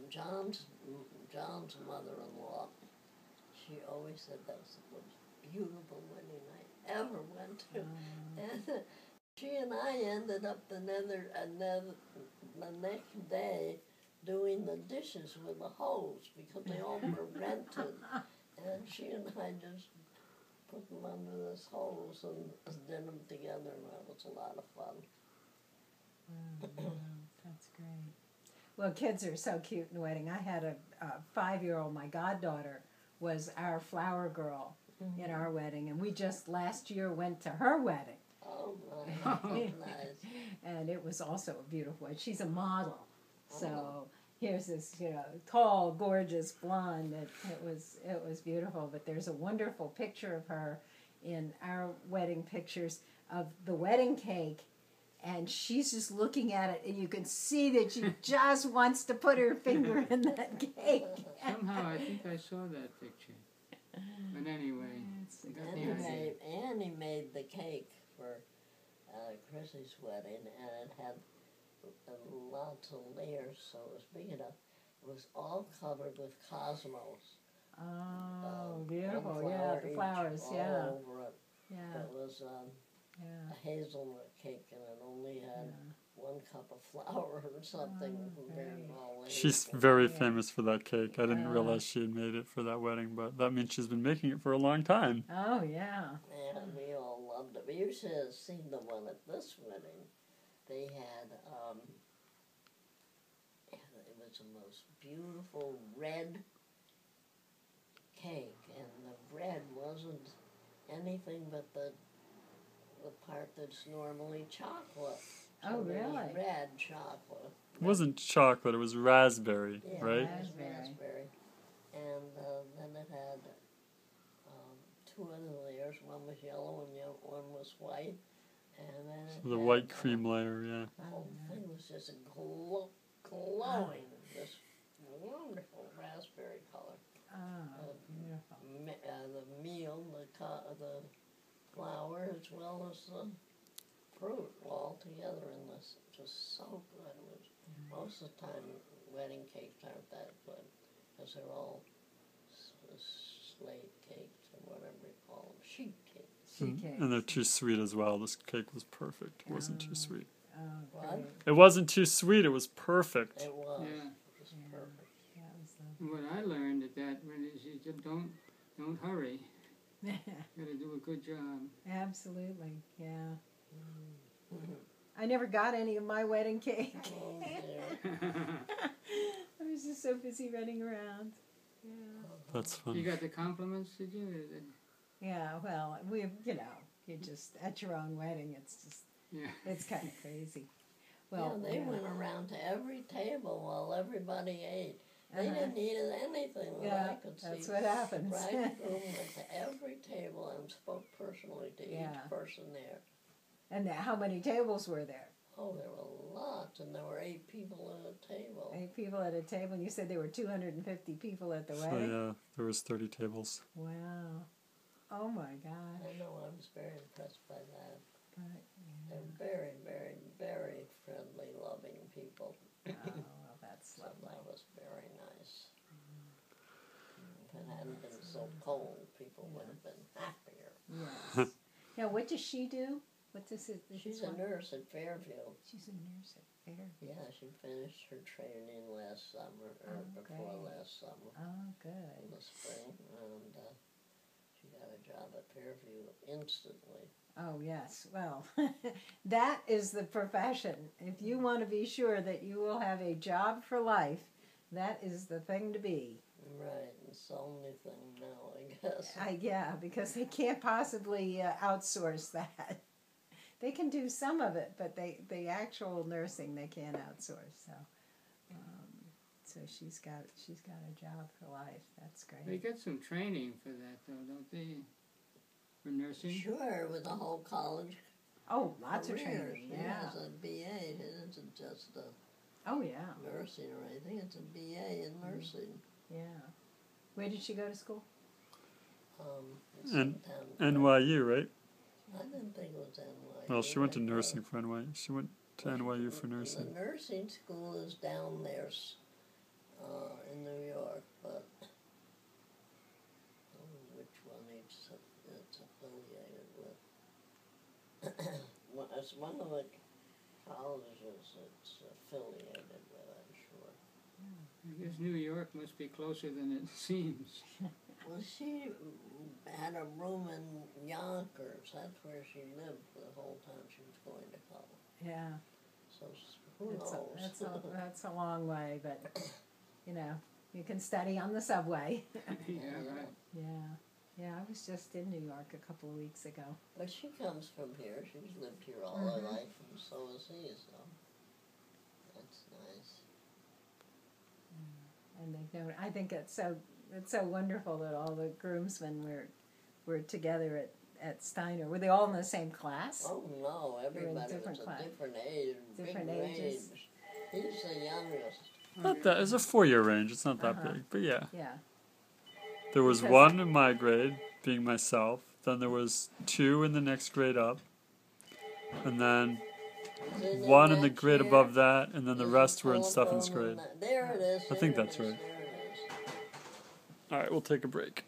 John's mother-in-law, she always said that was the most beautiful wedding I ever went to. And she and I ended up the next day doing the dishes with the hose because they all were rented. And she and I just put them under this hose and did them together, and that was a lot of fun. Wow, that's great. Well, kids are so cute in a wedding. I had a 5-year-old, my goddaughter, was our flower girl in our wedding, and we just last year went to her wedding. Oh, my, nice. And it was also a beautiful wedding. She's a model, so here's this, tall, gorgeous blonde. It was beautiful. But there's a wonderful picture of her in our wedding pictures of the wedding cake. And she's just looking at it, and you can see that she just wants to put her finger in that cake. Somehow I think I saw that picture. But anyway. Annie made the cake for Chrissy's wedding, and it had lots of layers, so it was big enough. It was all covered with cosmos. Oh, beautiful. Yeah, the flowers, all over it. Yeah. It was a hazelnut cake, and it only had 1 cup of flour or something. She's very famous for that cake. I didn't realize she had made it for that wedding, but that means she's been making it for a long time. Oh, yeah. And we all loved it. You should have seen the one at this wedding. They had, it was the most beautiful red cake, and the red wasn't anything but the part that's normally chocolate. Oh, really? Red chocolate. It wasn't chocolate, it was raspberry, yeah, right? Raspberry. And then it had 2 other layers. One was yellow and one was white. And then So the white cream layer, yeah. The whole thing was just glowing, this wonderful raspberry color. Oh, beautiful. The meal, the flour, as well as the fruit all together in this. It was so good. It was, most of the time, wedding cakes aren't that good because they're all slate cakes or whatever you call them, sheet cakes. And they're too sweet as well. This cake was perfect. It wasn't too sweet. Oh, what? It wasn't too sweet. It was perfect. It was. Yeah. It was perfect. And what I learned at that is you just don't hurry. You got to do a good job. Absolutely, yeah. I never got any of my wedding cake. Oh, dear. I was just so busy running around. Yeah. That's fun. You got the compliments, did you? Yeah, well, you just, at your own wedding, it's just, it's kind of crazy. Well, they went around to every table while everybody ate. They didn't eat anything that I could see. That's what happens. Bridegroom went to every table and spoke personally to each person there. And how many tables were there? Oh, there were lots, and there were 8 people at a table. 8 people at a table, and you said there were 250 people at the So wedding? yeah, there was 30 tables. Wow. Oh my gosh. I know, I was very impressed by that. But, They're very, very, very friendly, loving people. Oh, well, that's lovely. That was very nice. If it hadn't been so cold, people would have been happier. Yes. Now, what does she do? She's a nurse at Fairview. She's a nurse at Fairview. Yeah, she finished her training last summer, or before last summer. Oh, good. In the spring, and she got a job at Fairview instantly. Oh, yes. Well, that is the profession. If you want to be sure that you will have a job for life, that is the thing to be. Right, it's the only thing now, I guess. Yeah, because they can't possibly outsource that. They can do some of it, but the actual nursing they can't outsource. So she's got a job for life. That's great. They get some training for that, though, don't they? For nursing. Sure, with the whole college. Oh, lots careers. of training. Yeah, it's a BA. It isn't just nursing or anything. It's a BA in nursing. Yeah. Where did she go to school? NYU, right? I didn't think it was NYU. Well, she went to nursing for NYU. She went to NYU for nursing. The nursing school is down there in New York, but I don't know which one it's affiliated with. It's one of the colleges it's affiliated with, I'm sure. I guess New York must be closer than it seems. Well, she had a room in Yonkers. That's where she lived the whole time she was going to college. Yeah. So who knows? That's a long way, but you know, you can study on the subway. Yeah, right. Yeah, I was just in New York a couple of weeks ago. But she comes from here. She's lived here all her life, and so has he. So that's nice. And they've known. I think it's so wonderful that all the groomsmen were together at Steiner. Were they all in the same class? Oh no, everybody was a different age, different big ages. range. He's the youngest. Not that. It's a 4-year range. It's not that big, but yeah. Yeah. There was Because- one in my grade, being myself. Then there was 2 in the next grade up, and then Is it 1 in the that grade chair? above that, and then the There's rest a were in Stefan's telephone grade. There it is. I think there it that's is, right. there it is. All right, we'll take a break.